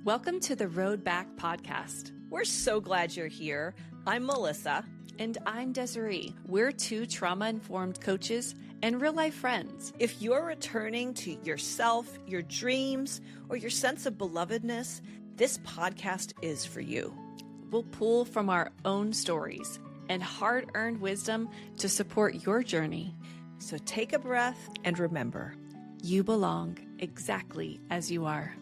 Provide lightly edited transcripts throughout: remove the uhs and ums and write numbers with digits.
Welcome to the Road Back podcast. We're so glad you're here. I'm Melissa. And I'm Desiree. We're two trauma-informed coaches and real-life friends. If you're returning to yourself, your dreams, or your sense of belovedness, this podcast is for you. We'll pull from our own stories and hard-earned wisdom to support your journey. So take a breath and remember, you belong exactly as you are.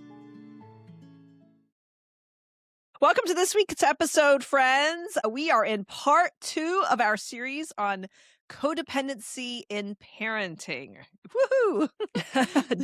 Welcome to this week's episode, friends. We are in part 2 of our series on codependency in parenting. Woohoo!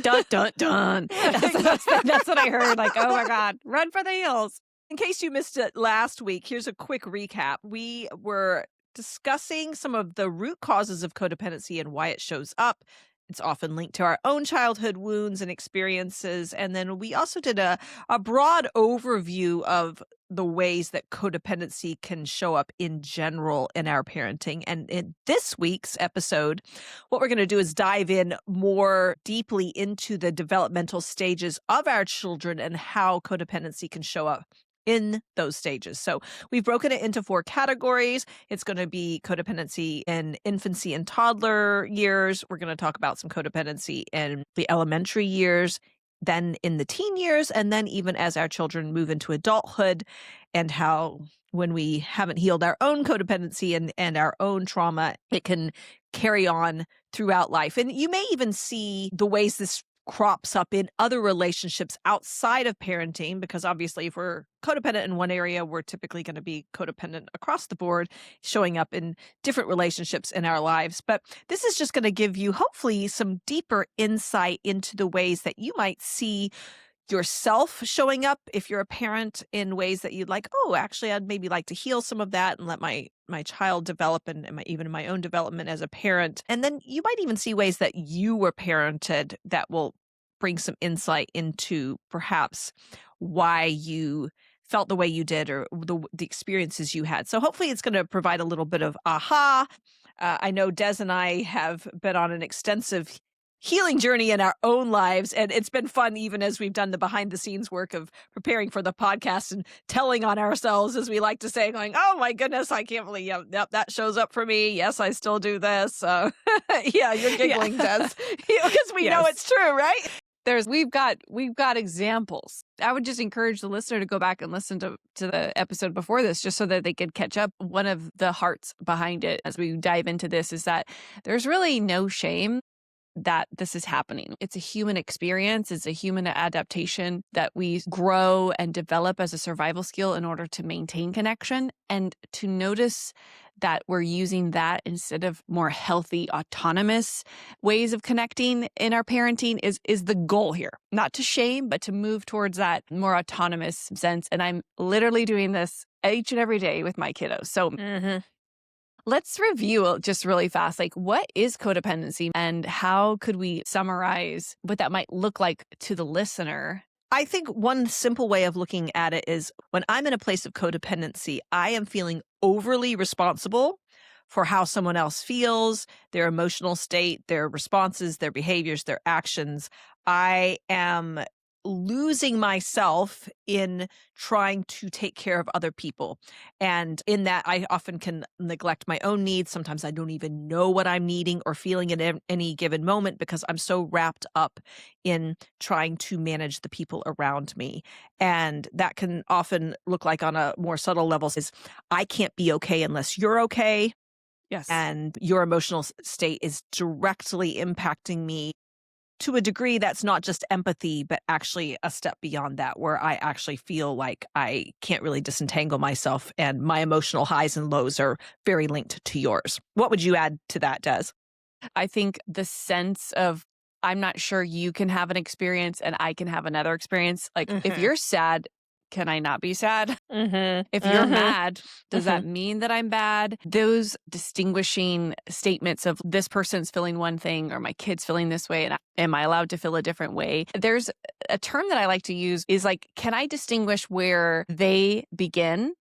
Dun, dun, dun. That's what I heard. Like, oh my God, run for the hills. In case you missed it last week, here's a quick recap. We were discussing some of the root causes of codependency and why it shows up. It's often linked to our own childhood wounds and experiences. And then we also did a broad overview of the ways that codependency can show up in general in our parenting. And in this week's episode, what we're going to do is dive in more deeply into the developmental stages of our children and how codependency can show up in those stages. So we've broken it into 4 categories. It's going to be codependency in infancy and toddler years. We're going to talk about some codependency in the elementary years, then in the teen years, and then even as our children move into adulthood, and how when we haven't healed our own codependency and our own trauma, it can carry on throughout life. And you may even see the ways this crops up in other relationships outside of parenting, because obviously if we're codependent in one area, we're typically going to be codependent across the board, showing up in different relationships in our lives. But this is just going to give you hopefully some deeper insight into the ways that you might see yourself showing up if you're a parent in ways that you'd like, oh, actually, I'd maybe like to heal some of that and let my child develop and even my own development as a parent. And then you might even see ways that you were parented that will bring some insight into perhaps why you felt the way you did or the experiences you had. So hopefully it's going to provide a little bit of aha. I know Des and I have been on an extensive healing journey in our own lives. And it's been fun, even as we've done the behind the scenes work of preparing for the podcast and telling on ourselves, as we like to say, going, oh my goodness, I can't believe, yep, that shows up for me. Yes, I still do this. Yeah, you're giggling, Des, because we know it's true, right? We've got examples. I would just encourage the listener to go back and listen to the episode before this, just so that they could catch up. One of the hearts behind it as we dive into this is that there's really no shame that this is happening. It's a human experience. It's a human adaptation that we grow and develop as a survival skill in order to maintain connection, and to notice that we're using that instead of more healthy, autonomous ways of connecting in our parenting is the goal here. Not to shame, but to move towards that more autonomous sense. And I'm literally doing this each and every day with my kiddos. So let's review just really fast, like, what is codependency and how could we summarize what that might look like to the listener? I think one simple way of looking at it is when I'm in a place of codependency, I am feeling overly responsible for how someone else feels, their emotional state, their responses, their behaviors, their actions. I am losing myself in trying to take care of other people. And in that, I often can neglect my own needs. Sometimes I don't even know what I'm needing or feeling at any given moment because I'm so wrapped up in trying to manage the people around me. And that can often look like, on a more subtle level, is I can't be okay unless you're okay. Yes. And your emotional state is directly impacting me to a degree that's not just empathy, but actually a step beyond that, where I actually feel like I can't really disentangle myself and my emotional highs and lows are very linked to yours. What would you add to that, Des? I think the sense of, I'm not sure you can have an experience and I can have another experience. Like, if you're sad, can I not be sad? If you're mad, does that mean that I'm bad? Those distinguishing statements of this person's feeling one thing or my kid's feeling this way, and am I allowed to feel a different way? There's a term that I like to use is like, can I distinguish where they begin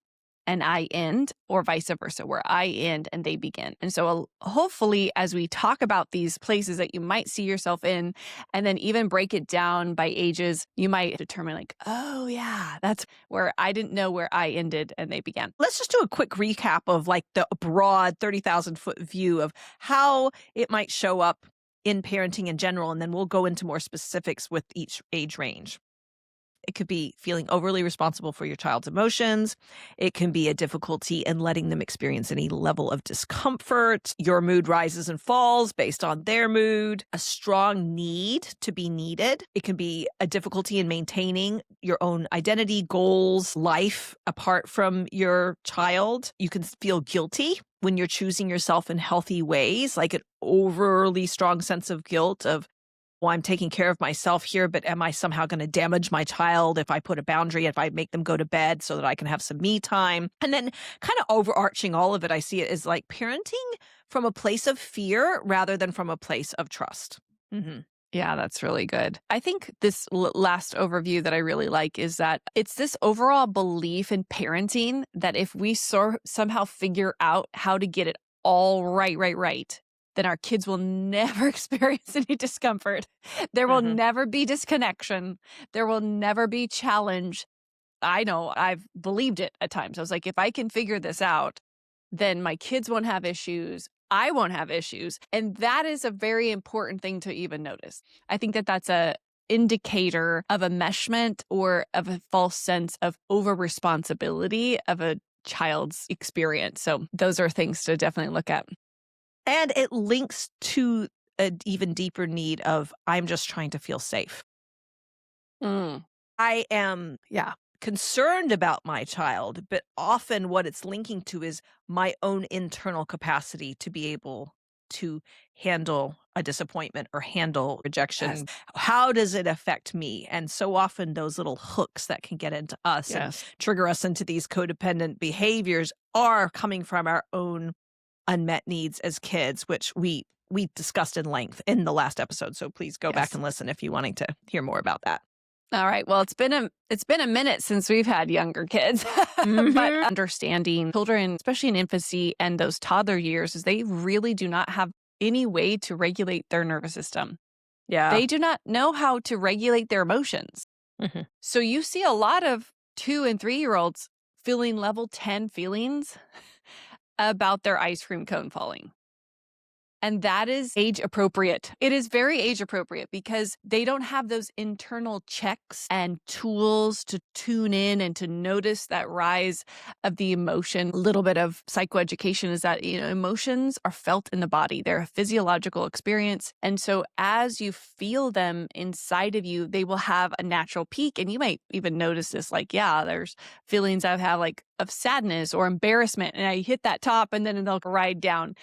and I end, or vice versa, where I end and they begin. And so hopefully, as we talk about these places that you might see yourself in, and then even break it down by ages, you might determine like, oh yeah, that's where I didn't know where I ended and they began. Let's just do a quick recap of like the broad 30,000-foot view of how it might show up in parenting in general, and then we'll go into more specifics with each age range. It could be feeling overly responsible for your child's emotions. It can be a difficulty in letting them experience any level of discomfort. Your mood rises and falls based on their mood. A strong need to be needed. It can be a difficulty in maintaining your own identity, goals, life apart from your child. You can feel guilty when you're choosing yourself in healthy ways, like an overly strong sense of guilt of, well, I'm taking care of myself here, but am I somehow going to damage my child if I put a boundary, if I make them go to bed so that I can have some me time? And then kind of overarching all of it, I see it as like parenting from a place of fear rather than from a place of trust. Mm-hmm. Yeah, that's really good. I think this last overview that I really like is that it's this overall belief in parenting that if we somehow figure out how to get it all right, then our kids will never experience any discomfort. There will never be disconnection. There will never be challenge. I know I've believed it at times. I was like, if I can figure this out, then my kids won't have issues. I won't have issues. And that is a very important thing to even notice. I think that that's a indicator of enmeshment or of a false sense of over responsibility of a child's experience. So those are things to definitely look at. And it links to an even deeper need of, I'm just trying to feel safe. I am, concerned about my child, but often what it's linking to is my own internal capacity to be able to handle a disappointment or handle rejection. Yes. How does it affect me? And so often those little hooks that can get into us and trigger us into these codependent behaviors are coming from our own unmet needs as kids, which we discussed in length in the last episode. So please go back and listen if you're wanting to hear more about that. All right. Well, it's been a minute since we've had younger kids, but understanding children, especially in infancy and those toddler years, is they really do not have any way to regulate their nervous system. Yeah. They do not know how to regulate their emotions. So you see a lot of 2 and 3-year-olds feeling level 10 feelings about their ice cream cone falling. And that is age appropriate. It is very age appropriate because they don't have those internal checks and tools to tune in and to notice that rise of the emotion. A little bit of psychoeducation is that, emotions are felt in the body. They're a physiological experience. And so as you feel them inside of you, they will have a natural peak. And you might even notice this, like, there's feelings I've had like of sadness or embarrassment. And I hit that top and then they'll ride down.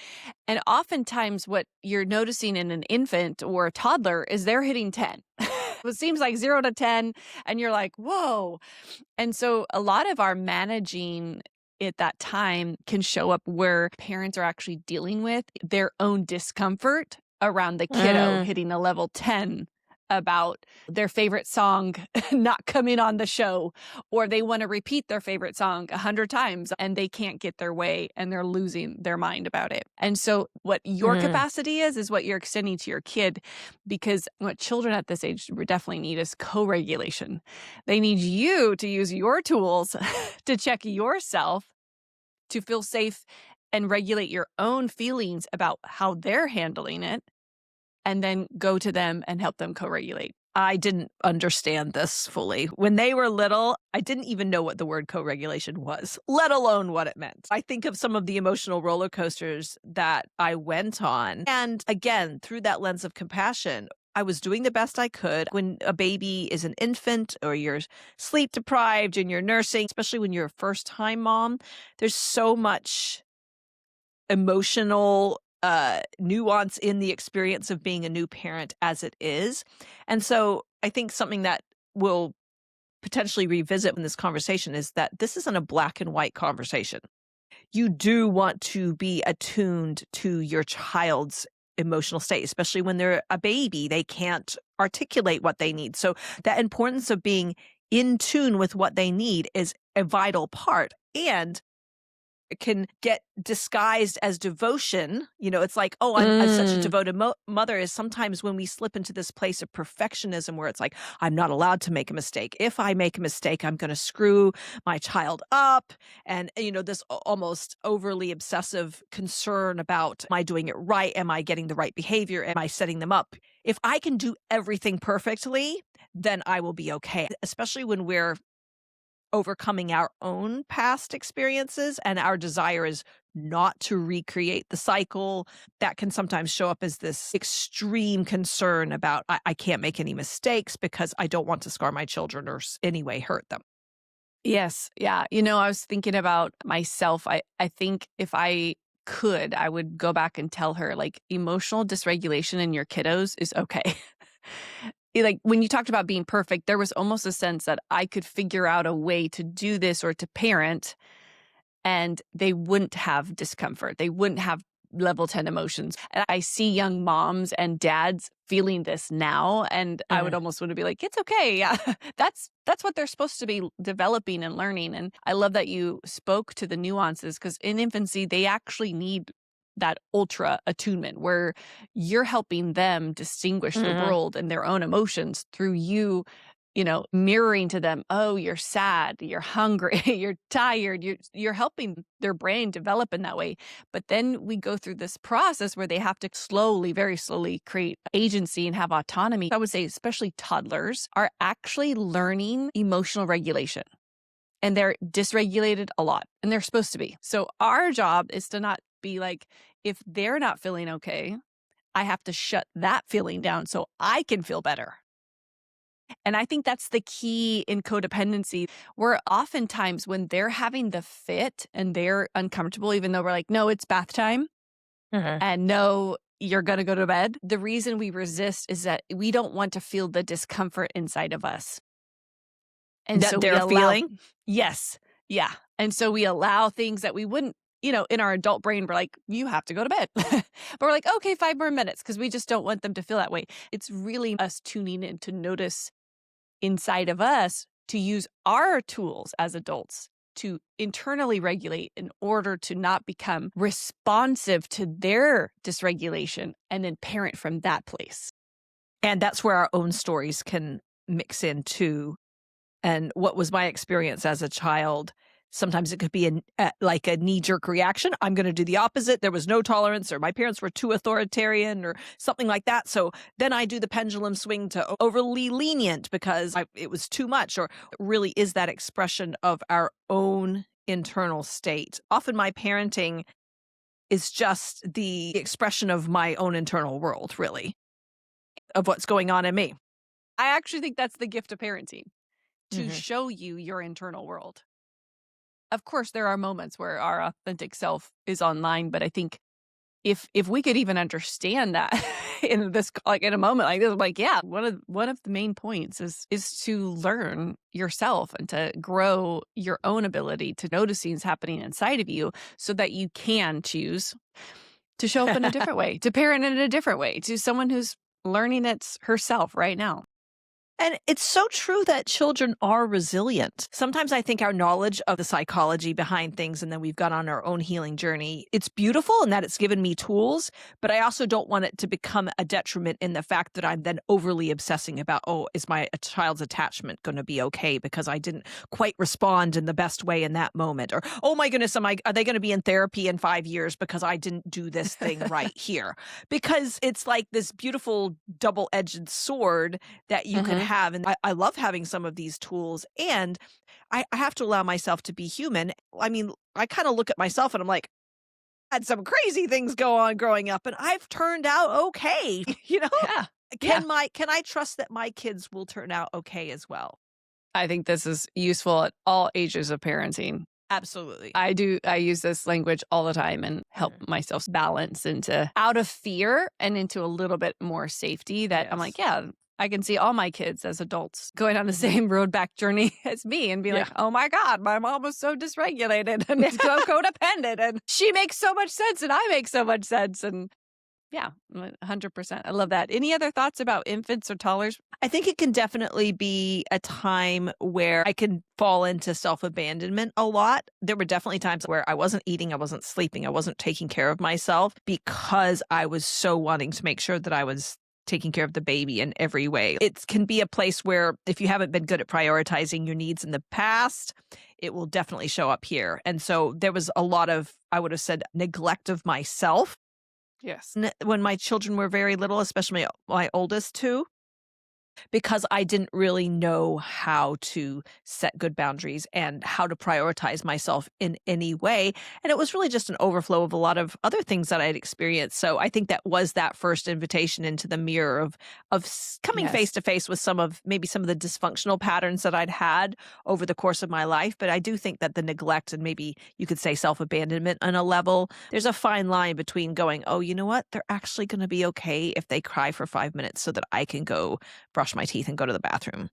And oftentimes what you're noticing in an infant or a toddler is they're hitting 10. It seems like 0 to 10 and you're like, whoa. And so a lot of our managing at that time can show up where parents are actually dealing with their own discomfort around the kiddo hitting a level 10 about their favorite song not coming on the show, or they want to repeat their favorite song 100 times and they can't get their way and they're losing their mind about it. And so what your capacity is what you're extending to your kid, because what children at this age definitely need is co-regulation. They need you to use your tools to check yourself, to feel safe and regulate your own feelings about how they're handling it, and then go to them and help them co-regulate. I didn't understand this fully. When they were little, I didn't even know what the word co-regulation was, let alone what it meant. I think of some of the emotional roller coasters that I went on. And again, through that lens of compassion, I was doing the best I could. When a baby is an infant or you're sleep deprived and you're nursing, especially when you're a first-time mom, there's so much emotional nuance in the experience of being a new parent as it is. And so I think something that we'll potentially revisit in this conversation is that this isn't a black and white conversation. You do want to be attuned to your child's emotional state, especially when they're a baby. They can't articulate what they need. So that importance of being in tune with what they need is a vital part. And can get disguised as devotion. It's like, oh, I'm such a devoted mother, is sometimes when we slip into this place of perfectionism where it's like, I'm not allowed to make a mistake. If I make a mistake, I'm going to screw my child up. And, this almost overly obsessive concern about, am I doing it right? Am I getting the right behavior? Am I setting them up? If I can do everything perfectly, then I will be okay, especially when we're overcoming our own past experiences and our desire is not to recreate the cycle. That can sometimes show up as this extreme concern about, I can't make any mistakes because I don't want to scar my children or any way hurt them. Yes. Yeah. I was thinking about myself. I think if I could, I would go back and tell her, like, emotional dysregulation in your kiddos is okay. Like, when you talked about being perfect, there was almost a sense that I could figure out a way to do this or to parent, and they wouldn't have discomfort. They wouldn't have level 10 emotions. And I see young moms and dads feeling this now, and I would almost want to be like, it's okay. Yeah. That's what they're supposed to be developing and learning. And I love that you spoke to the nuances, because in infancy, they actually need that ultra attunement where you're helping them distinguish the world and their own emotions through you, mirroring to them, oh, you're sad, you're hungry, you're tired, you're helping their brain develop in that way. But then we go through this process where they have to slowly, very slowly create agency and have autonomy. I would say especially toddlers are actually learning emotional regulation. And they're dysregulated a lot, and they're supposed to be. So our job is to not be like, if they're not feeling okay, I have to shut that feeling down so I can feel better. And I think that's the key in codependency, where oftentimes when they're having the fit and they're uncomfortable, even though we're like, no, it's bath time, and no, you're going to go to bed. The reason we resist is that we don't want to feel the discomfort inside of us. And that so they're feeling? Yes. Yeah. And so we allow things that we wouldn't, in our adult brain, we're like, you have to go to bed. But we're like, okay, 5 more minutes, because we just don't want them to feel that way. It's really us tuning in to notice inside of us, to use our tools as adults to internally regulate in order to not become responsive to their dysregulation and then parent from that place. And that's where our own stories can mix in too. And what was my experience as a child? Sometimes it could be like a knee-jerk reaction. I'm going to do the opposite. There was no tolerance, or my parents were too authoritarian, or something like that. So then I do the pendulum swing to overly lenient because it was too much, or it really is that expression of our own internal state. Often my parenting is just the expression of my own internal world, really, of what's going on in me. I actually think that's the gift of parenting, to show you your internal world. Of course, there are moments where our authentic self is online, but I think if we could even understand that in this, like in a moment like this, I'm like, yeah, one of the main points is to learn yourself and to grow your own ability to notice things happening inside of you, so that you can choose to show up in a different way, to parent in a different way, to someone who's learning it herself right now. And it's so true that children are resilient. Sometimes I think our knowledge of the psychology behind things, and then we've gone on our own healing journey, it's beautiful in that it's given me tools, but I also don't want it to become a detriment in the fact that I'm then overly obsessing about, oh, is my child's attachment going to be okay because I didn't quite respond in the best way in that moment? Or, oh my goodness, are they going to be in therapy in 5 years because I didn't do this thing right here? Because it's like this beautiful double-edged sword that you can have. And I love having some of these tools, and I have to allow myself to be human. I mean, I kind of look at myself and I'm like, I had some crazy things go on growing up, and I've turned out okay. Yeah. Can I trust that my kids will turn out okay as well? I think this is useful at all ages of parenting. Absolutely. I use this language all the time and help myself balance into out of fear and into a little bit more safety, that I'm like, yeah, I can see all my kids as adults going on the same road back journey as me and be like, oh my God, my mom was so dysregulated and so codependent, and she makes so much sense and I make so much sense. And Yeah, 100%. I love that. Any other thoughts about infants or toddlers? I think it can definitely be a time where I can fall into self-abandonment a lot. There were definitely times where I wasn't eating, I wasn't sleeping, I wasn't taking care of myself because I was so wanting to make sure that I was taking care of the baby in every way. It can be a place where if you haven't been good at prioritizing your needs in the past, it will definitely show up here. And so there was a lot of, I would have said, neglect of myself Yes. when my children were very little, especially my oldest two, because I didn't really know how to set good boundaries and how to prioritize myself in any way. And it was really just an overflow of a lot of other things that I'd experienced. So I think that was that first invitation into the mirror of coming Yes. face to face with some of the dysfunctional patterns that I'd had over the course of my life. But I do think that the neglect and maybe you could say self-abandonment on a level, there's a fine line between going, oh, you know what? They're actually going to be okay if they cry for 5 minutes so that I can go brush my teeth and go to the bathroom.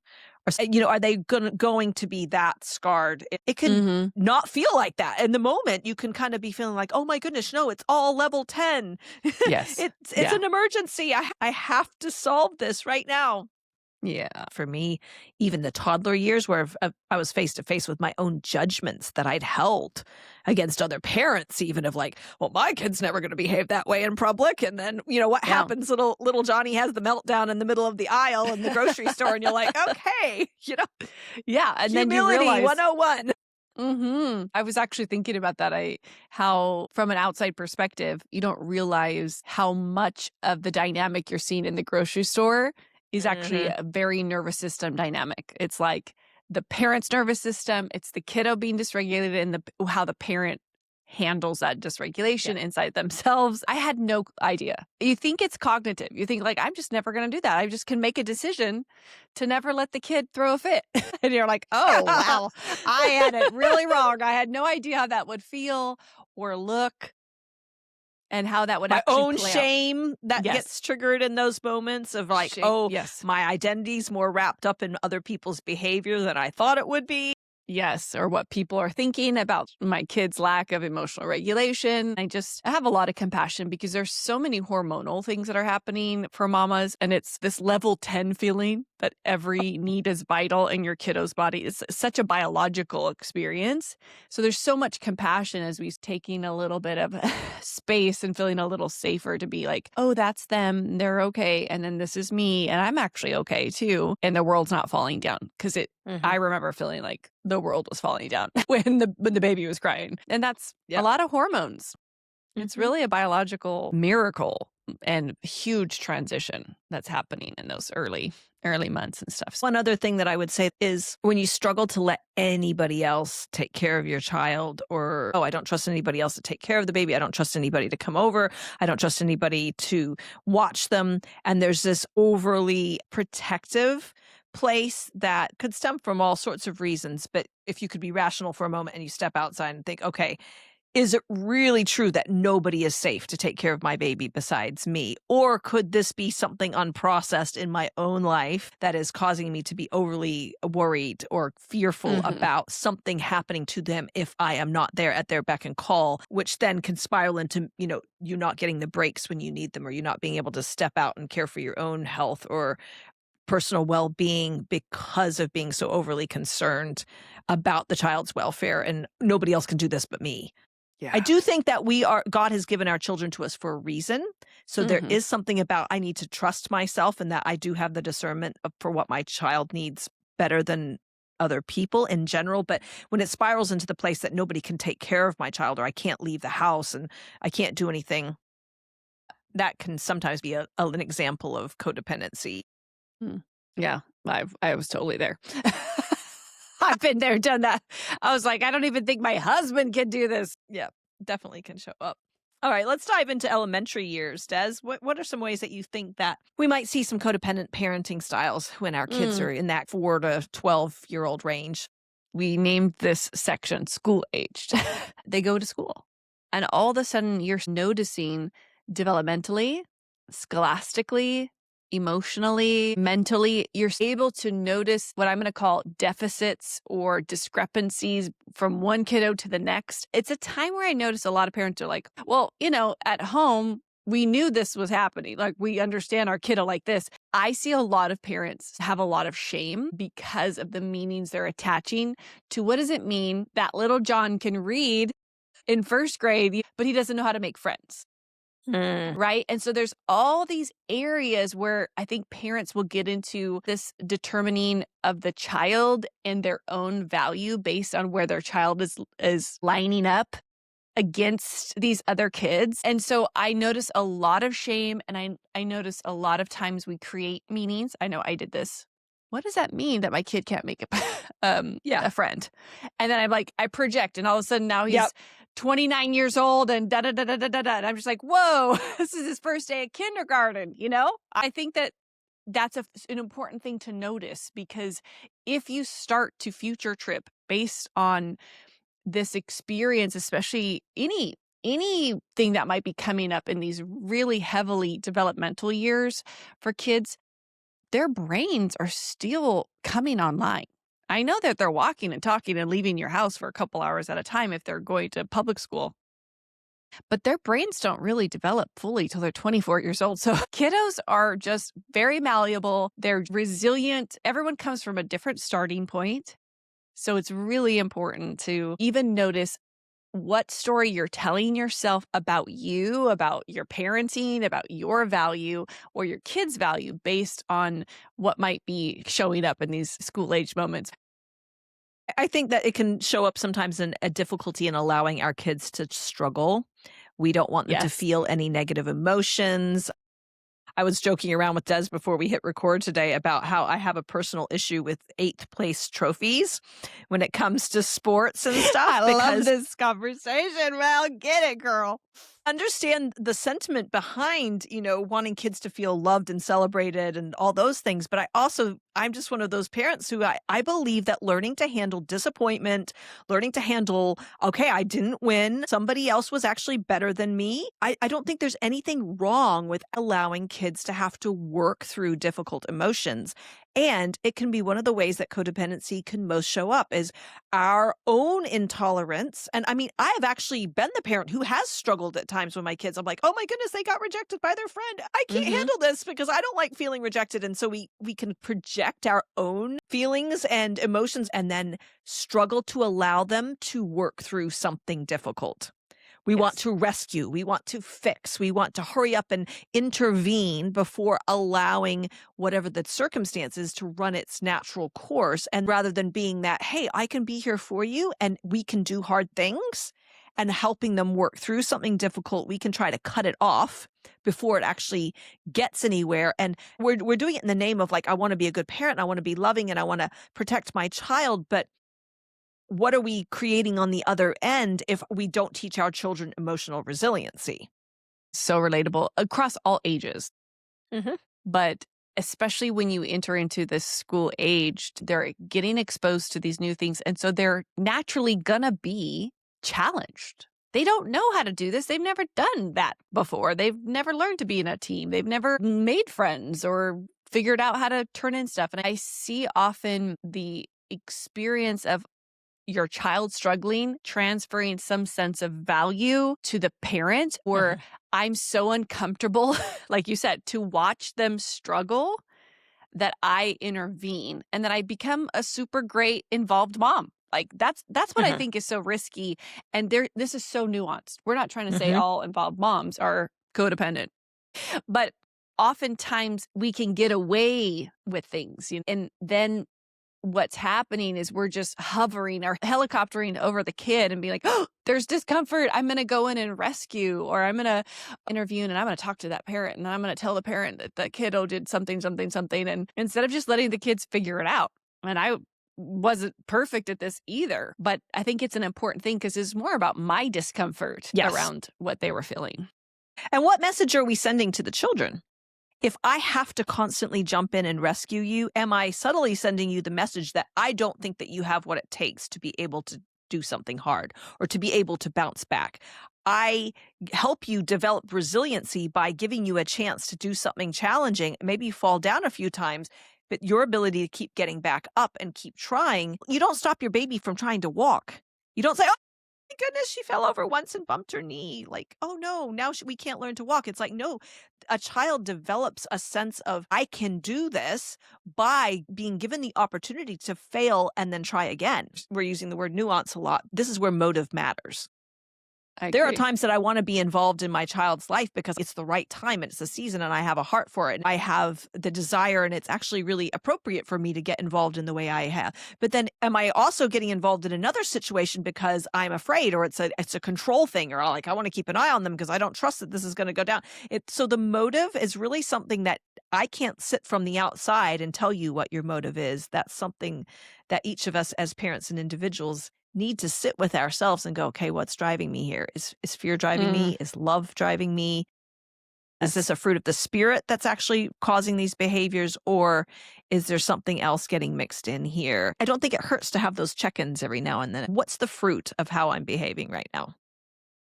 Or, are they going to be that scarred? It can Mhm. not feel like that. In the moment, you can kind of be feeling like, oh my goodness, no, it's all level 10. Yes. It's Yeah. an emergency. I have to solve this right now. Yeah. For me, even the toddler years where I was face to face with my own judgments that I'd held against other parents, even of like, well, my kid's never going to behave that way in public. And then, what Yeah. happens? Little Johnny has the meltdown in the middle of the aisle in the grocery store. And you're like, okay, Yeah, and then you humility realize 101. I was actually thinking about that. How from an outside perspective, you don't realize how much of the dynamic you're seeing in the grocery store is actually Mhm. a very nervous system dynamic. It's like the parent's nervous system, it's the kiddo being dysregulated, and how the parent handles that dysregulation Yeah. inside themselves. I had no idea. You think it's cognitive. You think like, I'm just never going to do that. I just can make a decision to never let the kid throw a fit. And you're like, oh, wow, I had it really wrong. I had no idea how that would feel or look and how that would My actually own play out. shame that Yes. gets triggered in those moments of like, Shame. oh, Yes. my identity's more wrapped up in other people's behavior than I thought it would be. Yes, or what people are thinking about my kid's lack of emotional regulation. I have a lot of compassion because there's so many hormonal things that are happening for mamas, and it's this level 10 feeling that every need is vital in your kiddo's body. It's such a biological experience. So there's so much compassion as we're taking a little bit of space and feeling a little safer to be like, oh, that's them. They're okay. And then this is me. And I'm actually okay too. And the world's not falling down because I remember feeling like the world was falling down when the baby was crying. And that's a lot of hormones. It's Mhm. really a biological miracle and huge transition that's happening in those early months and stuff. One other thing that I would say is when you struggle to let anybody else take care of your child, or, oh, I don't trust anybody else to take care of the baby. I don't trust anybody to come over. I don't trust anybody to watch them. And there's this overly protective place that could stem from all sorts of reasons. But if you could be rational for a moment and you step outside and think, okay, is it really true that nobody is safe to take care of my baby besides me? Or could this be something unprocessed in my own life that is causing me to be overly worried or fearful about something happening to them if I am not there at their beck and call, which then can spiral into, you not getting the breaks when you need them, or you not being able to step out and care for your own health or personal well-being because of being so overly concerned about the child's welfare and nobody else can do this but me. Yeah. I do think that God has given our children to us for a reason. So there is something about I need to trust myself and that I do have the discernment for what my child needs better than other people in general. But when it spirals into the place that nobody can take care of my child, or I can't leave the house and I can't do anything, that can sometimes be an example of codependency. Yeah, I was totally there. I've been there, done that. I was like, I don't even think my husband can do this. Yeah, definitely can show up. All right, let's dive into elementary years. Des, what are some ways that you think that we might see some codependent parenting styles when our kids are in that 4 to 12-year-old range? We named this section school aged. They go to school. And all of a sudden, you're noticing developmentally, scholastically, emotionally, mentally, you're able to notice what I'm going to call deficits or discrepancies from one kiddo to the next. It's a time where I notice a lot of parents are like, well, at home, we knew this was happening. Like, we understand our kiddo like this. I see a lot of parents have a lot of shame because of the meanings they're attaching to what does it mean that little John can read in first grade, but he doesn't know how to make friends. Mm. Right? And so there's all these areas where I think parents will get into this determining of the child and their own value based on where their child is lining up against these other kids. And so I notice a lot of shame, and I notice a lot of times we create meanings. I know I did this. What does that mean that my kid can't make Yeah. a friend? And then I'm like, I project, and all of a sudden now he's Yep. 29 years old and da da da da da da da. And I'm just like, whoa, this is his first day at kindergarten, you know? I think that that's an important thing to notice, because if you start to future trip based on this experience, especially anything that might be coming up in these really heavily developmental years for kids, their brains are still coming online. I know that they're walking and talking and leaving your house for a couple hours at a time if they're going to public school, but their brains don't really develop fully till they're 24 years old. So kiddos are just very malleable. They're resilient. Everyone comes from a different starting point. So it's really important to even notice what story you're telling yourself about you, about your parenting, about your value or your kids' value based on what might be showing up in these school age moments. I think that it can show up sometimes in a difficulty in allowing our kids to struggle. We don't want them to Yes. feel any negative emotions. I was joking around with Des before we hit record today about how I have a personal issue with 8th place trophies when it comes to sports and stuff. I love because this conversation. Well, get it, girl. understand the sentiment behind, wanting kids to feel loved and celebrated and all those things. But I'm just one of those parents who I believe that learning to handle disappointment, learning to handle, okay, I didn't win, somebody else was actually better than me. I don't think there's anything wrong with allowing kids to have to work through difficult emotions. And it can be one of the ways that codependency can most show up is our own intolerance. And I mean, I have actually been the parent who has struggled at times with my kids. I'm like, oh my goodness, they got rejected by their friend. I can't Mhm. handle this because I don't like feeling rejected. And so we can project our own feelings and emotions and then struggle to allow them to work through something difficult. We want Yes. to rescue, we want to fix, we want to hurry up and intervene before allowing whatever the circumstances to run its natural course. And rather than being that, hey, I can be here for you and we can do hard things and helping them work through something difficult, we can try to cut it off before it actually gets anywhere. And we're doing it in the name of like, I want to be a good parent, I want to be loving, and I want to protect my child. But what are we creating on the other end if we don't teach our children emotional resiliency? So relatable across all ages. Mhm. But especially when you enter into this school age, they're getting exposed to these new things. And so they're naturally going to be challenged. They don't know how to do this. They've never done that before. They've never learned to be in a team. They've never made friends or figured out how to turn in stuff. And I see often the experience of your child struggling, transferring some sense of value to the parent, or Mhm. I'm so uncomfortable, like you said, to watch them struggle that I intervene and that I become a super great involved mom. Like that's what I Mhm. think is so risky. And this is so nuanced. We're not trying to say Mhm. all involved moms are codependent, but oftentimes we can get away with things. And then what's happening is we're just hovering or helicoptering over the kid and be like, oh, there's discomfort. I'm going to go in and rescue, or I'm going to intervene and I'm going to talk to that parent and I'm going to tell the parent that the kiddo did something, something, something. And instead of just letting the kids figure it out. And I wasn't perfect at this either, but I think it's an important thing because it's more about my discomfort Yes. around what they were feeling. And what message are we sending to the children? If I have to constantly jump in and rescue you, am I subtly sending you the message that I don't think that you have what it takes to be able to do something hard or to be able to bounce back? I help you develop resiliency by giving you a chance to do something challenging. Maybe you fall down a few times, but your ability to keep getting back up and keep trying, you don't stop your baby from trying to walk. You don't say, oh, Goodness, she fell over once and bumped her knee. Like, oh no, now we can't learn to walk. It's like, no, a child develops a sense of, I can do this by being given the opportunity to fail and then try again. We're using the word nuance a lot. This is where motive matters. I There are agree. times that I want to be involved in my child's life because it's the right time and it's the season and I have a heart for it. And I have the desire and it's actually really appropriate for me to get involved in the way I have. But then am I also getting involved in another situation because I'm afraid or it's a control thing or like I want to keep an eye on them because I don't trust that this is going to go down. So the motive is really something that I can't sit from the outside and tell you what your motive is. That's something that each of us as parents and individuals need to sit with ourselves and go, okay, what's driving me here? Is fear driving Mm, me? Is love driving me? Is this yes. a fruit of the spirit that's actually causing these behaviors? Or is there something else getting mixed in here? I don't think it hurts to have those check-ins every now and then. What's the fruit of how I'm behaving right now?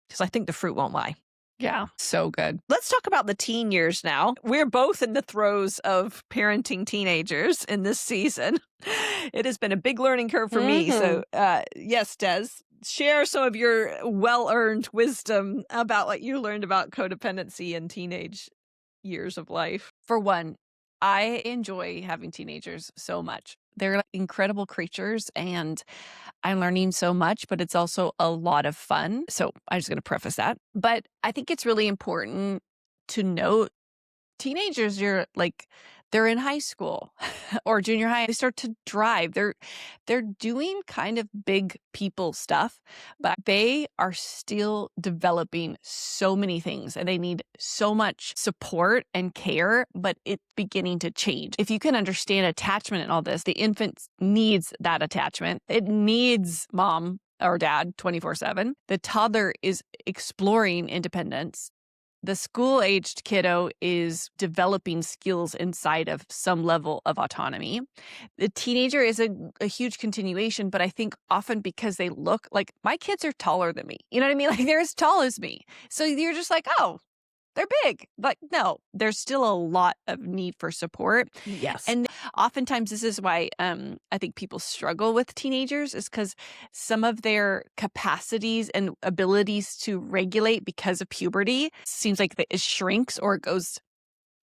Because I think the fruit won't lie. Yeah, so good. Let's talk about the teen years now. We're both in the throes of parenting teenagers in this season. It has been a big learning curve for me. Mhm. So, yes, Des, share some of your well earned wisdom about what you learned about codependency in teenage years of life. For one, I enjoy having teenagers so much. They're like incredible creatures and I'm learning so much, but it's also a lot of fun. So I'm just going to preface that. But I think it's really important to note teenagers, they're in high school or junior high. They start to drive. They're doing kind of big people stuff, but they are still developing so many things and they need so much support and care, but it's beginning to change. If you can understand attachment and all this, the infant needs that attachment. It needs mom or dad 24/7. The toddler is exploring independence. The school-aged kiddo is developing skills inside of some level of autonomy. The teenager is a huge continuation, but I think often because they look like my kids are taller than me. You know what I mean? Like they're as tall as me. So you're just like, oh, they're big. Like, no, there's still a lot of need for support. Yes. And oftentimes this is why I think people struggle with teenagers is because some of their capacities and abilities to regulate because of puberty seems like it shrinks or it goes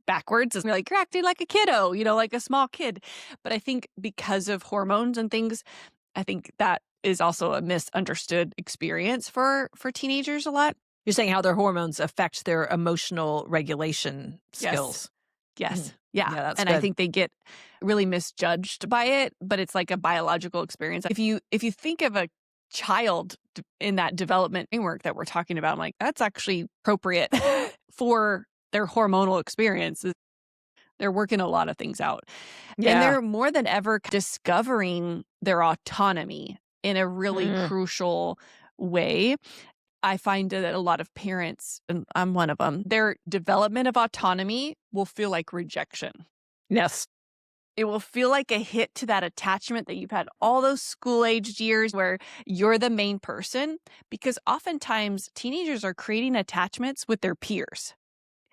backwards. It's like, you're acting like a kiddo, like a small kid. But I think because of hormones and things, I think that is also a misunderstood experience for teenagers a lot. You're saying how their hormones affect their emotional regulation skills. Yes. Mm. Yeah. Yeah, that's And I good. think they get really misjudged by it, but it's like a biological experience. If you think of a child in that development framework that we're talking about, I'm like, that's actually appropriate for their hormonal experiences. They're working a lot of things out. And Yeah. they're more than ever discovering their autonomy in a really Mm. crucial way. I find that a lot of parents, and I'm one of them, their development of autonomy will feel like rejection. Yes. It will feel like a hit to that attachment that you've had all those school-aged years where you're the main person, because oftentimes teenagers are creating attachments with their peers.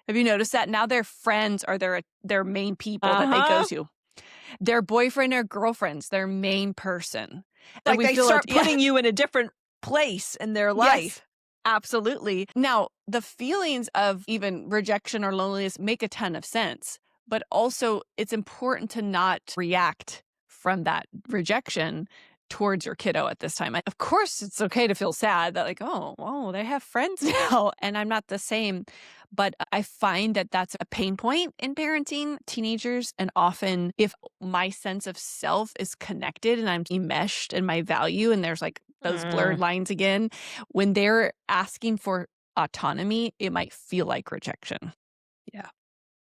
Have you noticed that? Now their friends are their main people that they go Uh-huh. to. Their boyfriend or girlfriend's their main person. And Like we they feel start putting you in a different place in their Yes, life. absolutely. Now, the feelings of even rejection or loneliness make a ton of sense, but also it's important to not react from that rejection towards your kiddo at this time. Of course, it's okay to feel sad that like, oh, they have friends now and I'm not the same. But I find that that's a pain point in parenting teenagers. And often if my sense of self is connected and I'm enmeshed in my value and there's like those blurred Mm. lines again, when they're asking for autonomy, it might feel like rejection. Yeah.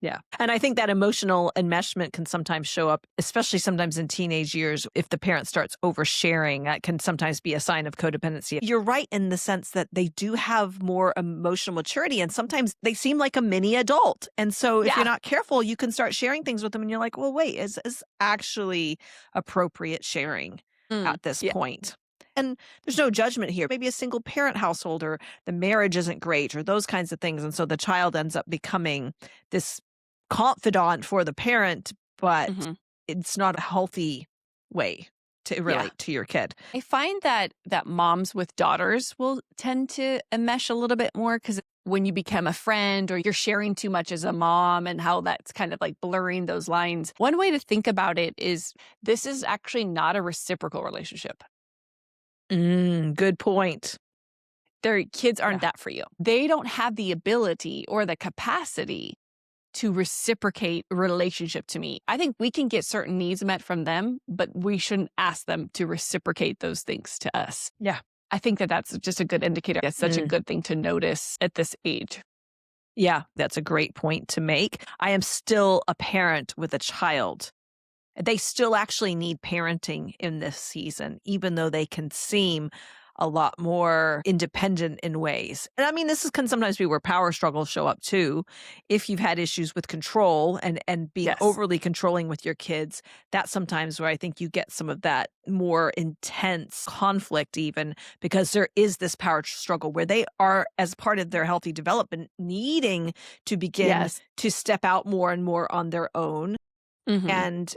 Yeah. And I think that emotional enmeshment can sometimes show up, especially sometimes in teenage years. If the parent starts oversharing, that can sometimes be a sign of codependency. You're right in the sense that they do have more emotional maturity and sometimes they seem like a mini adult. And so if you're Yeah. not careful, you can start sharing things with them and you're like, well, wait, is actually appropriate sharing Mm, at this yeah. point? And there's no judgment here. Maybe a single parent household or the marriage isn't great or those kinds of things. And so the child ends up becoming this confidant for the parent, but Mhm. it's not a healthy way to Yeah. relate to your kid. I find that moms with daughters will tend to enmesh a little bit more because when you become a friend or you're sharing too much as a mom and how that's kind of like blurring those lines. One way to think about it is this is actually not a reciprocal relationship. Good point. Their kids aren't Yeah. that for you. They don't have the ability or the capacity to reciprocate relationship to me. I think we can get certain needs met from them, but we shouldn't ask them to reciprocate those things to us. Yeah. I think that that's just a good indicator. It's such a Mm. good thing to notice at this age. Yeah, that's a great point to make. I am still a parent with a child. They still actually need parenting in this season, even though they can seem a lot more independent in ways. And I mean, can sometimes be where power struggles show up too. If you've had issues with control and being Yes. overly controlling with your kids, that's sometimes where I think you get some of that more intense conflict, even because there is this power struggle where they are, as part of their healthy development, needing to begin Yes. to step out more and more on their own. Mhm. And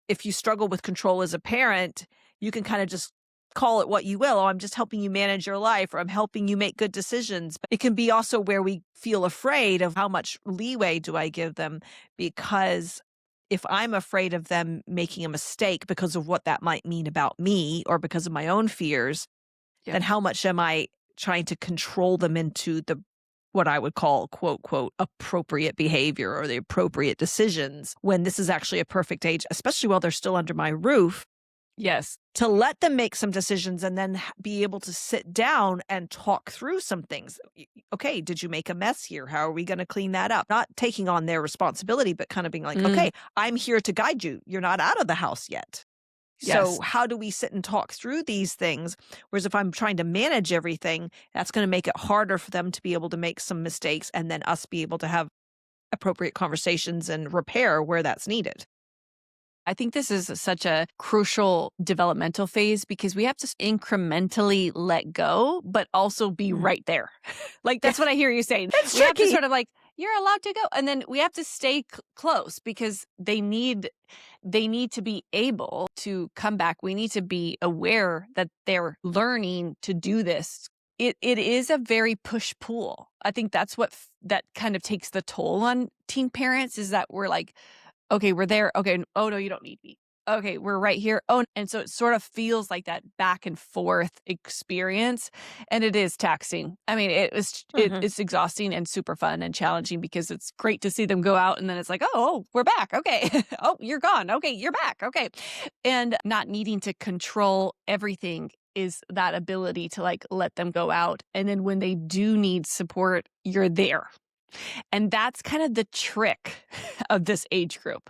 if you struggle with control as a parent, you can kind of just call it what you will. Oh, I'm just helping you manage your life, or I'm helping you make good decisions. But it can be also where we feel afraid of how much leeway do I give them, because if I'm afraid of them making a mistake because of what that might mean about me or because of my own fears, Yep. then how much am I trying to control them into the what I would call quote, quote, appropriate behavior or the appropriate decisions, when this is actually a perfect age, especially while they're still under my roof, Yes. to let them make some decisions and then be able to sit down and talk through some things. Okay, did you make a mess here? How are we going to clean that up? Not taking on their responsibility, but kind of being like, Mm. okay, I'm here to guide you. You're not out of the house yet. Yes. So how do we sit and talk through these things? Whereas if I'm trying to manage everything, that's going to make it harder for them to be able to make some mistakes and then us be able to have appropriate conversations and repair where that's needed. I think this is such a crucial developmental phase because we have to incrementally let go, but also be Mm. right there. Like, that's what I hear you saying. It's We have to tricky. sort of like, you're allowed to go. And then we have to stay close because they need to be able to come back. We need to be aware that they're learning to do this. It is a very push pull. I think that's what that kind of takes the toll on teen parents is that we're like, okay, we're there. Okay. Oh, no, you don't need me. Okay, we're right here. Oh, and so it sort of feels like that back and forth experience. And it is taxing. I mean, Mhm. it's exhausting and super fun and challenging because it's great to see them go out and then it's like, oh, we're back. Okay. Oh, you're gone. Okay, you're back. Okay. And not needing to control everything is that ability to like let them go out. And then when they do need support, you're there. And that's kind of the trick of this age group.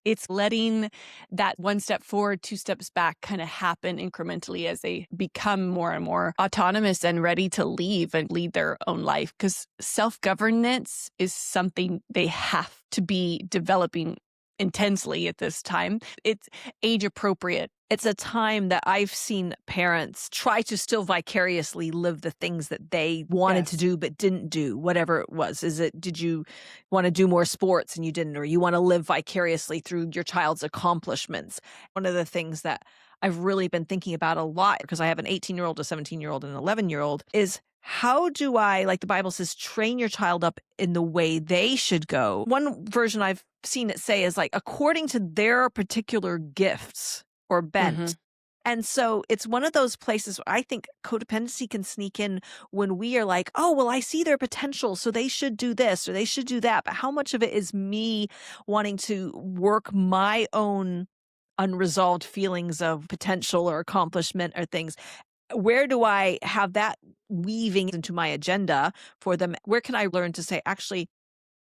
It's letting that one step forward, two steps back kind of happen incrementally as they become more and more autonomous and ready to leave and lead their own life. Because self-governance is something they have to be developing intensely at this time. It's age appropriate. It's a time that I've seen parents try to still vicariously live the things that they wanted to Yes. do but didn't do, whatever it was. Did you want to do more sports and you didn't, or you want to live vicariously through your child's accomplishments? One of the things that I've really been thinking about a lot, because I have an 18-year-old, a 17-year-old, and an 11-year-old, is how do I, like the Bible says, train your child up in the way they should go? One version I've seen it say is like, according to their particular gifts or bent. Mhm. And so it's one of those places where I think codependency can sneak in when we are like, oh, well, I see their potential, so they should do this or they should do that. But how much of it is me wanting to work my own unresolved feelings of potential or accomplishment or things? Where do I have that weaving into my agenda for them? Where can I learn to say, actually,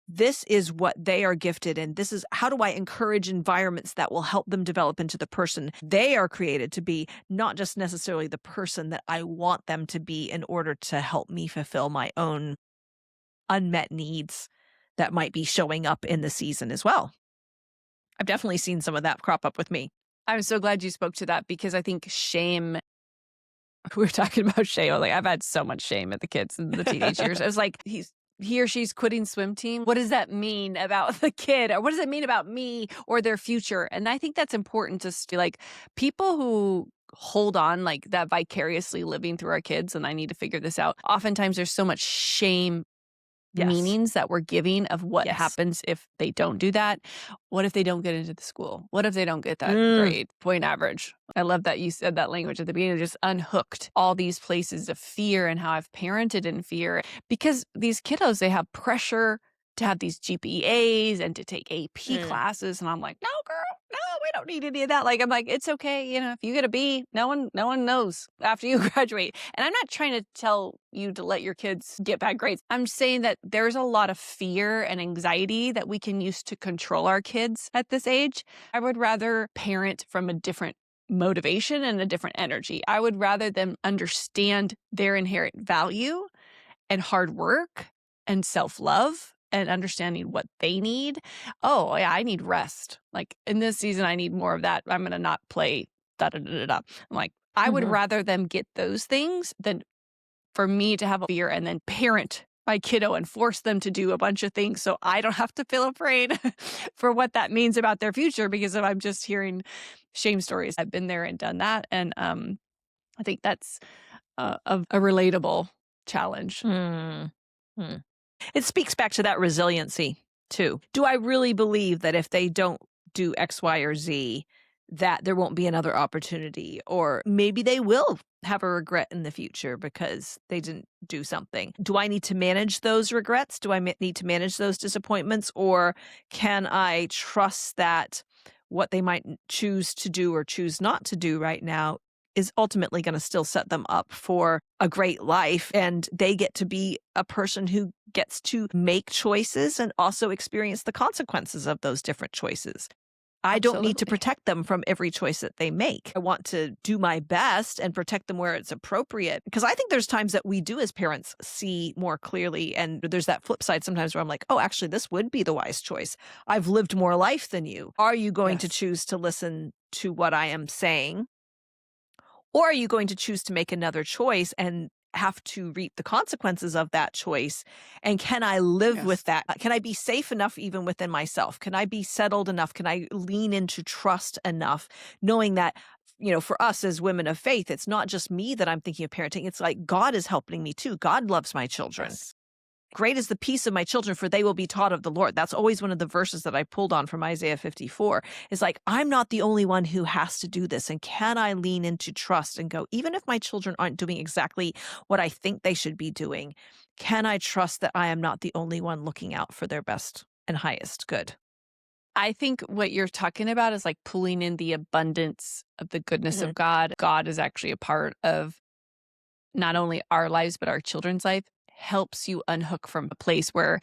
this is what they are gifted in. This is how do I encourage environments that will help them develop into the person they are created to be, not just necessarily the person that I want them to be in order to help me fulfill my own unmet needs that might be showing up in the season as well. I've definitely seen some of that crop up with me. I'm so glad you spoke to that because I think shame we were talking about shame. Like I've had so much shame at the kids in the teenage years. It's like he or she's quitting swim team, what does that mean about the kid? Or what does it mean about me or their future? And I think that's important to like people who hold on like that vicariously living through our kids. And I need to figure this out. Oftentimes there's so much shame Yes. meanings that we're giving of what Yes. happens if they don't do that. What if they don't get into the school? What if they don't get that Mm, grade point average? I love that you said that language at the beginning, just unhooked all these places of fear and how I've parented in fear because these kiddos, they have pressure to have these GPAs and to take AP mm. classes. And I'm like, no, girl, no, we don't need any of that. Like, I'm like, it's okay. If you get a B, no one knows after you graduate. And I'm not trying to tell you to let your kids get bad grades. I'm saying that there's a lot of fear and anxiety that we can use to control our kids at this age. I would rather parent from a different motivation and a different energy. I would rather them understand their inherent value and hard work and self-love and understanding what they need. Oh, yeah, I need rest. Like in this season, I need more of that. I'm going to not play da da da da da. I'm like, I would Mhm. rather them get those things than for me to have a fear and then parent my kiddo and force them to do a bunch of things so I don't have to feel afraid for what that means about their future because if I'm just hearing shame stories. I've been there and done that. And I think that's a relatable challenge. Mm. Mm. It speaks back to that resiliency too. Do I really believe that if they don't do X, Y, or Z, that there won't be another opportunity? Or maybe they will have a regret in the future because they didn't do something. Do I need to manage those regrets? Do I need to manage those disappointments? Or can I trust that what they might choose to do or choose not to do right now is ultimately going to still set them up for a great life, and they get to be a person who gets to make choices and also experience the consequences of those different choices. I don't need to Absolutely. protect them from every choice that they make. I want to do my best and protect them where it's appropriate. Because I think there's times that we do as parents see more clearly. And there's that flip side sometimes where I'm like, oh, actually, this would be the wise choice. I've lived more life than you. Are you going to Yes. choose to listen to what I am saying? Or are you going to choose to make another choice and have to reap the consequences of that choice? And can I live with Yes. that? Can I be safe enough even within myself? Can I be settled enough? Can I lean into trust enough, knowing that, for us as women of faith, it's not just me that I'm thinking of parenting. It's like God is helping me too. God loves my children. Yes. Great is the peace of my children, for they will be taught of the Lord. That's always one of the verses that I pulled on from Isaiah 54. Is like, I'm not the only one who has to do this. And can I lean into trust and go, even if my children aren't doing exactly what I think they should be doing, can I trust that I am not the only one looking out for their best and highest good? I think what you're talking about is like pulling in the abundance of the goodness Mhm. of God. God is actually a part of not only our lives, but our children's life. Helps you unhook from a place where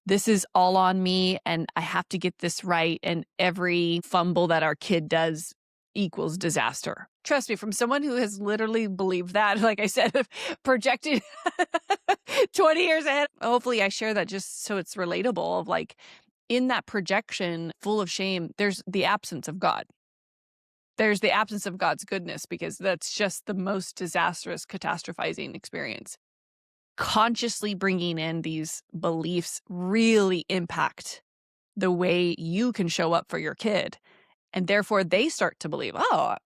this is all on me and I have to get this right. And every fumble that our kid does equals disaster. Trust me, from someone who has literally believed that, like I said, projected 20 years ahead. Hopefully, I share that just so it's relatable of like in that projection full of shame, there's the absence of God. There's the absence of God's goodness because that's just the most disastrous, catastrophizing experience. Consciously bringing in these beliefs really impact the way you can show up for your kid. And therefore, they start to believe, oh,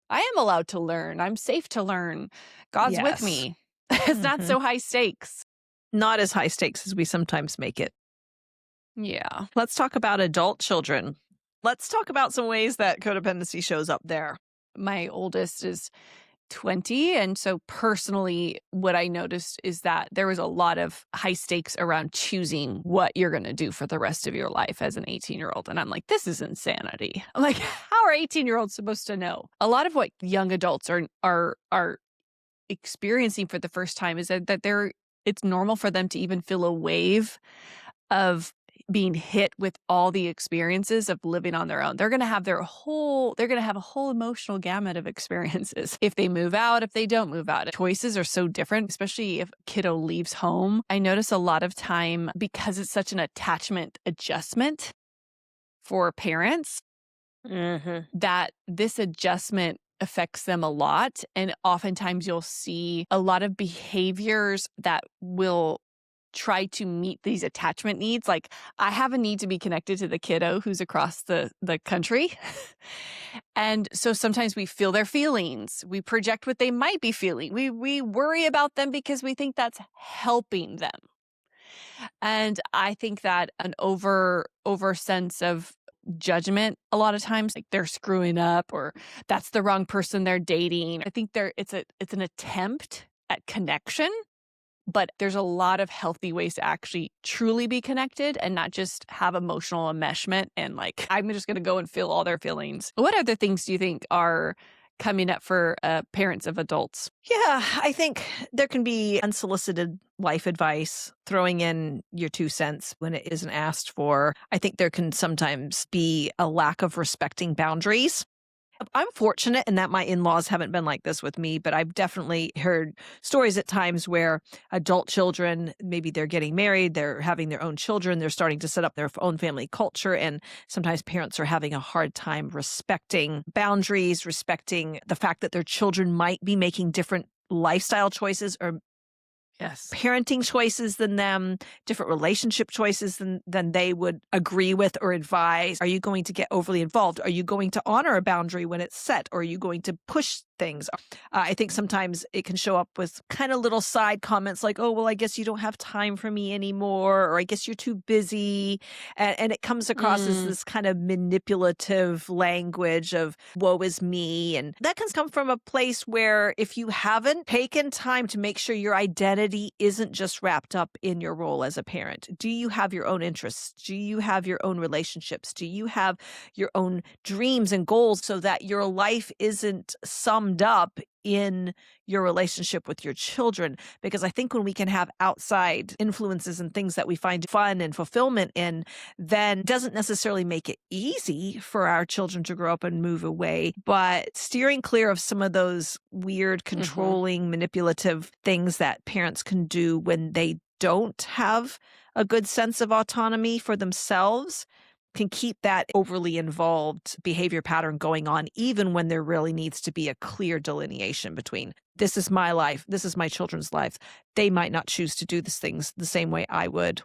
I am allowed to learn. I'm safe to learn. God's with Yes. me. It's not Mhm. so high stakes. Not as high stakes as we sometimes make it. Yeah. Let's talk about adult children. Let's talk about some ways that codependency shows up there. My oldest is 20. And so personally, what I noticed is that there was a lot of high stakes around choosing what you're going to do for the rest of your life as an 18-year-old. And I'm like, this is insanity. I'm like, how are 18-year-olds supposed to know? A lot of what young adults are experiencing for the first time is that it's normal for them to even feel a wave of being hit with all the experiences of living on their own. They're going to have they're going to have a whole emotional gamut of experiences. If they move out, if they don't move out, choices are so different, especially if kiddo leaves home. I notice a lot of time because it's such an attachment adjustment for parents Mhm. that this adjustment affects them a lot. And oftentimes you'll see a lot of behaviors that will try to meet these attachment needs. Like, I have a need to be connected to the kiddo who's across the country. And so sometimes we feel their feelings. We project what they might be feeling. We worry about them because we think that's helping them. And I think that an over sense of judgment a lot of times, like they're screwing up or that's the wrong person they're dating. I think it's an attempt at connection, but there's a lot of healthy ways to actually truly be connected and not just have emotional enmeshment and like, I'm just going to go and feel all their feelings. What other things do you think are coming up for parents of adults? Yeah, I think there can be unsolicited life advice, throwing in your 2 cents when it isn't asked for. I think there can sometimes be a lack of respecting boundaries. I'm fortunate in that my in-laws haven't been like this with me, but I've definitely heard stories at times where adult children, maybe they're getting married, they're having their own children, they're starting to set up their own family culture, and sometimes parents are having a hard time respecting boundaries, respecting the fact that their children might be making different lifestyle choices or Yes. parenting choices than them, different relationship choices than they would agree with or advise. Are you going to get overly involved? Are you going to honor a boundary when it's set? Or are you going to push things? I think sometimes it can show up with kind of little side comments like, oh, well, I guess you don't have time for me anymore, or I guess you're too busy. And it comes across as this kind of manipulative language of woe is me. And that can come from a place where if you haven't taken time to make sure your identity isn't just wrapped up in your role as a parent. Do you have your own interests? Do you have your own relationships? Do you have your own dreams and goals so that your life isn't summed up in your relationship with your children? Because I think when we can have outside influences and things that we find fun and fulfillment in, then it doesn't necessarily make it easy for our children to grow up and move away. But steering clear of some of those weird, controlling, manipulative things that parents can do when they don't have a good sense of autonomy for themselves can keep that overly involved behavior pattern going on, even when there really needs to be a clear delineation between this is my life, this is my children's life. They might not choose to do these things the same way I would,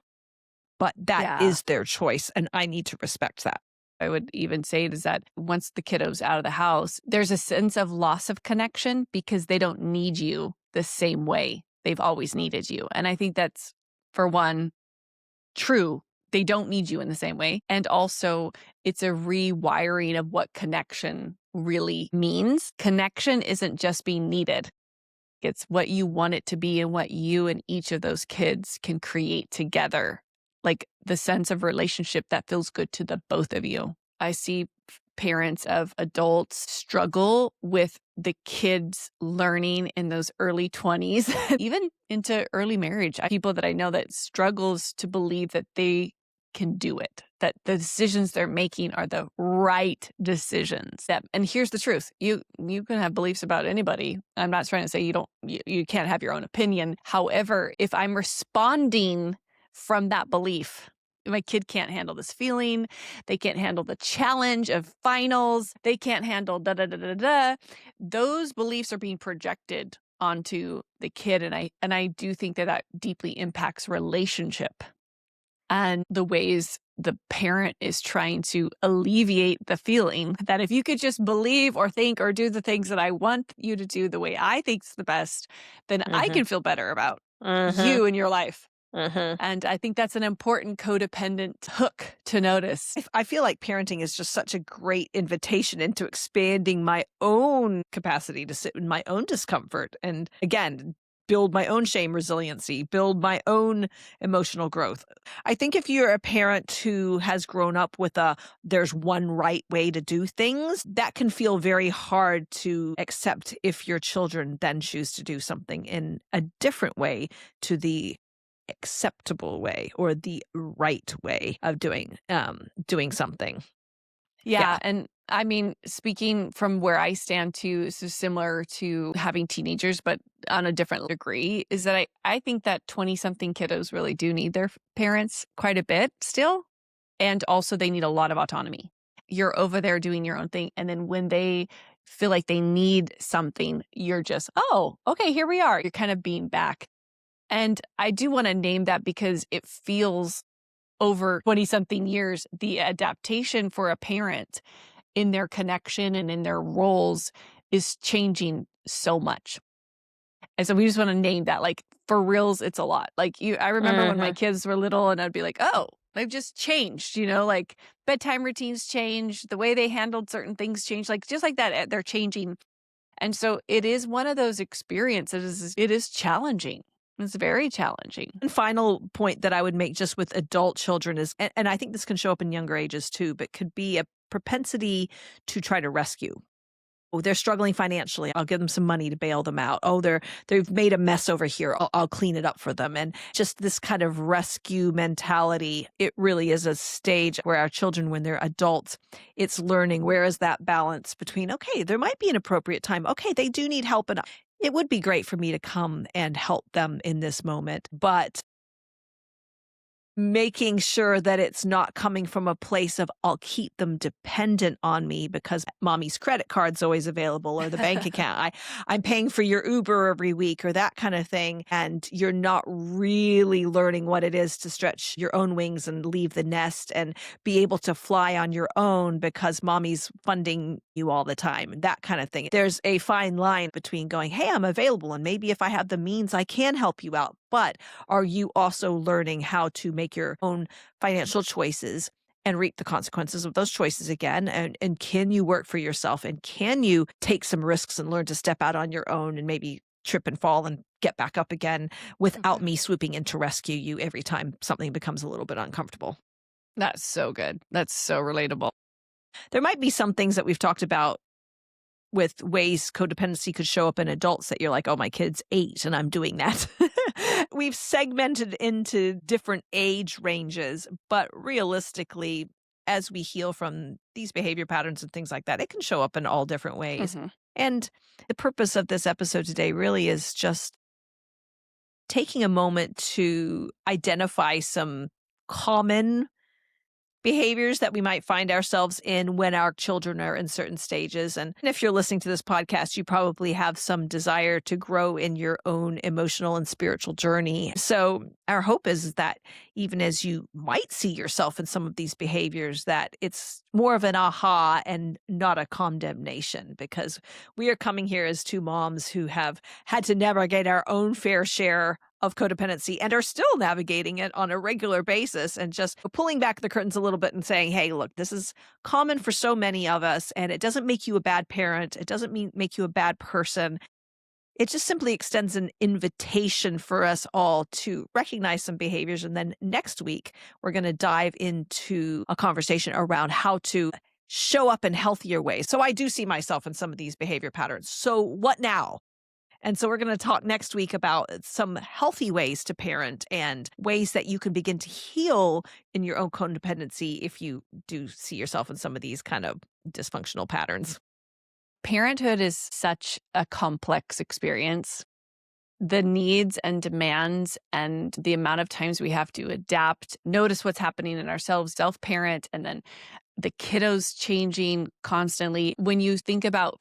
but that Yeah. is their choice, and I need to respect that. I would even say is that once the kiddo's out of the house, there's a sense of loss of connection because they don't need you the same way they've always needed you. And I think that's, for one, true. They don't need you in the same way. And also, it's a rewiring of what connection really means. Connection isn't just being needed. It's what you want it to be and what you and each of those kids can create together. Like the sense of relationship that feels good to the both of you. I see parents of adults struggle with the kids learning in those early 20s, even into early marriage. People that I know that struggles to believe that they can do it, that the decisions they're making are the right decisions. And here's the truth. You can have beliefs about anybody. I'm not trying to say you can't have your own opinion. However, if I'm responding from that belief, my kid can't handle this feeling, they can't handle the challenge of finals, they can't handle da da da da da. Those beliefs are being projected onto the kid, and I do think that deeply impacts relationship and the ways the parent is trying to alleviate the feeling that if you could just believe or think or do the things that I want you to do the way I think's the best, then I can feel better about you and your life. And I think that's an important codependent hook to notice. I feel like parenting is just such a great invitation into expanding my own capacity to sit in my own discomfort and, again, build my own shame resiliency, build my own emotional growth. I think if you're a parent who has grown up with there's one right way to do things, that can feel very hard to accept if your children then choose to do something in a different way to the acceptable way or the right way of doing something. Yeah. And I mean, speaking from where I stand too, this is similar to having teenagers, but on a different degree, is that I think that 20-something kiddos really do need their parents quite a bit still. And also they need a lot of autonomy. You're over there doing your own thing. And then when they feel like they need something, you're just, oh, okay, here we are. You're kind of being back. And I do want to name that because it feels over 20 something years, the adaptation for a parent in their connection and in their roles is changing so much. And so we just want to name that, like, for reals, it's a lot. Like, I remember when my Mhm. kids were little and I'd be like, oh, they've just changed, like bedtime routines changed, the way they handled certain things changed, like just like that, they're changing. And so it is one of those experiences. It is challenging. It's very challenging. One final point that I would make just with adult children is, and I think this can show up in younger ages too, but could be a propensity to try to rescue. Oh, they're struggling financially. I'll give them some money to bail them out. Oh, they've made a mess over here. I'll clean it up for them. And just this kind of rescue mentality, it really is a stage where our children, when they're adults, it's learning where is that balance between, okay, there might be an appropriate time. Okay, they do need help. And it would be great for me to come and help them in this moment. But making sure that it's not coming from a place of I'll keep them dependent on me because mommy's credit card's always available or the bank account. I'm paying for your Uber every week or that kind of thing. And you're not really learning what it is to stretch your own wings and leave the nest and be able to fly on your own because mommy's funding you all the time. That kind of thing. There's a fine line between going, hey, I'm available. And maybe if I have the means, I can help you out. But are you also learning how to make your own financial choices and reap the consequences of those choices again? And can you work for yourself? And can you take some risks and learn to step out on your own and maybe trip and fall and get back up again without Mhm. me swooping in to rescue you every time something becomes a little bit uncomfortable? That's so good. That's so relatable. There might be some things that we've talked about with ways codependency could show up in adults that you're like, oh, my kid's 8 and I'm doing that. We've segmented into different age ranges, but realistically, as we heal from these behavior patterns and things like that, it can show up in all different ways. Mhm. And the purpose of this episode today really is just taking a moment to identify some common behaviors that we might find ourselves in when our children are in certain stages. And if you're listening to this podcast, you probably have some desire to grow in your own emotional and spiritual journey. So our hope is that even as you might see yourself in some of these behaviors, that it's more of an aha and not a condemnation, because we are coming here as two moms who have had to navigate our own fair share of codependency and are still navigating it on a regular basis, and just pulling back the curtains a little bit and saying, hey, look, this is common for so many of us, and it doesn't make you a bad parent. It doesn't make you a bad person. It just simply extends an invitation for us all to recognize some behaviors. And then next week, we're going to dive into a conversation around how to show up in healthier ways. So I do see myself in some of these behavior patterns. So what now? And so we're going to talk next week about some healthy ways to parent and ways that you can begin to heal in your own codependency if you do see yourself in some of these kind of dysfunctional patterns. Parenthood is such a complex experience. The needs and demands and the amount of times we have to adapt, notice what's happening in ourselves, self-parent, and then the kiddos changing constantly. When you think about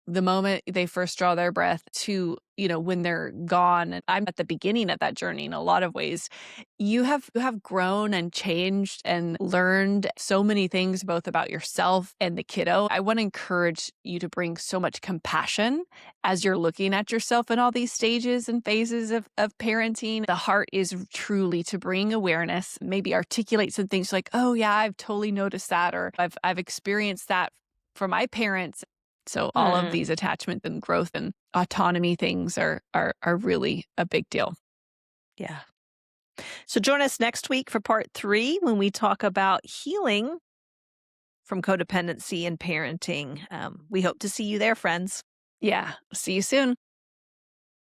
the moment they first draw their breath to, when they're gone, and I'm at the beginning of that journey in a lot of ways, you have grown and changed and learned so many things both about yourself and the kiddo. I want to encourage you to bring so much compassion as you're looking at yourself in all these stages and phases of parenting. The heart is truly to bring awareness, maybe articulate some things like, oh yeah, I've totally noticed that, or I've experienced that for my parents. So all of Mm, these attachment and growth and autonomy things are really a big deal. yeah. So join us next week for part 3 when we talk about healing from codependency and parenting. We hope to see you there, friends. Yeah. See you soon.